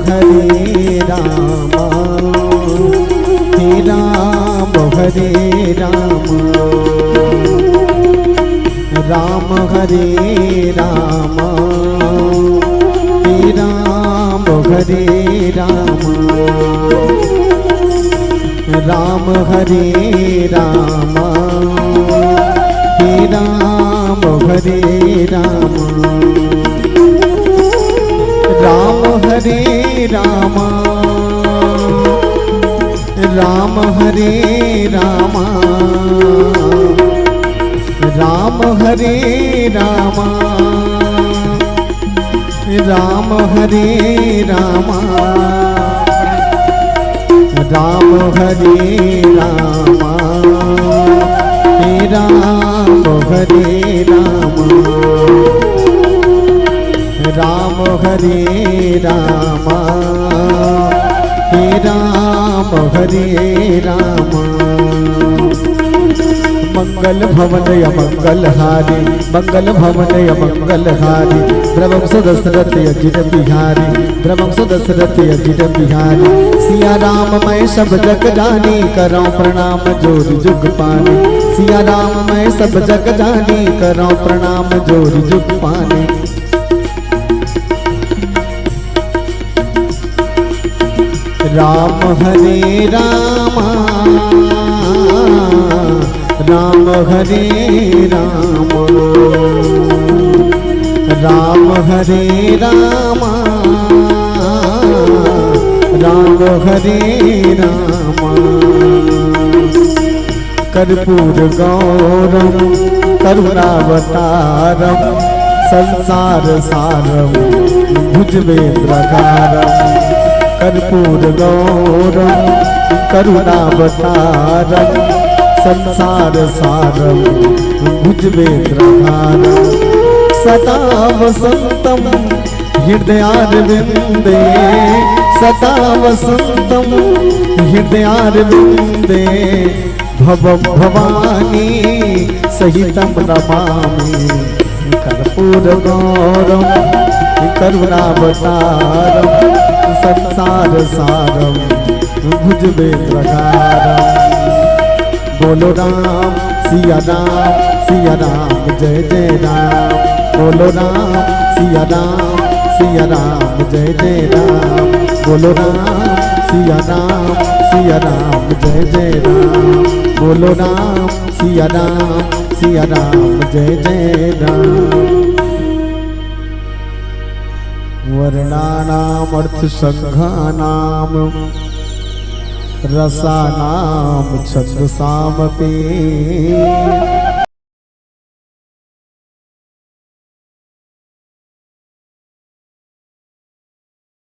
हरे राम राम हरे राम राम हरे राम राम हरे राम राम हरे राम राम हरे राम राम हरे राम राम हरे राम राम हरे राम राम हरे राम राम हरे राम राम हरे राम राम हरे राम मंगल भवन मंगल हारी मंगल भवन मंगल हारी द्रवम सुदशरथ अजित बिहारी द्रवम सुदशरथ अजित बिहारी सिया राम मैं सब जग जानी करो प्रणाम जोर जुग पानी सिया राम मैं सब जग जानी करो प्रणाम जोर जुग पानी राम हरे राम राम हरे राम राम हरे राम राम हरे राम कर्पूर गौरम करुणावतारम संसार सारम भुजगेन्द्रकारम कर्पूर गौरम करुणावतारम संसार सारम भुजगेन्द्रकारम सदा वसंतम हृदयारविंदे सदा वसंतम हृदयारविंदे भवं भवानी सहितं नमामि कर्पूर गौरम करुणावतारम संसार सारम भुजगेन्द्रकारम बोलो राम सिया राम जय जय राम बोलो राम सिया राम जय जय राम बोलो राम सिया राम जय जय राम बोलो राम सिया राम जय जय राम वर्णानाम अर्थ संघानाम रसानाम छंदसामपि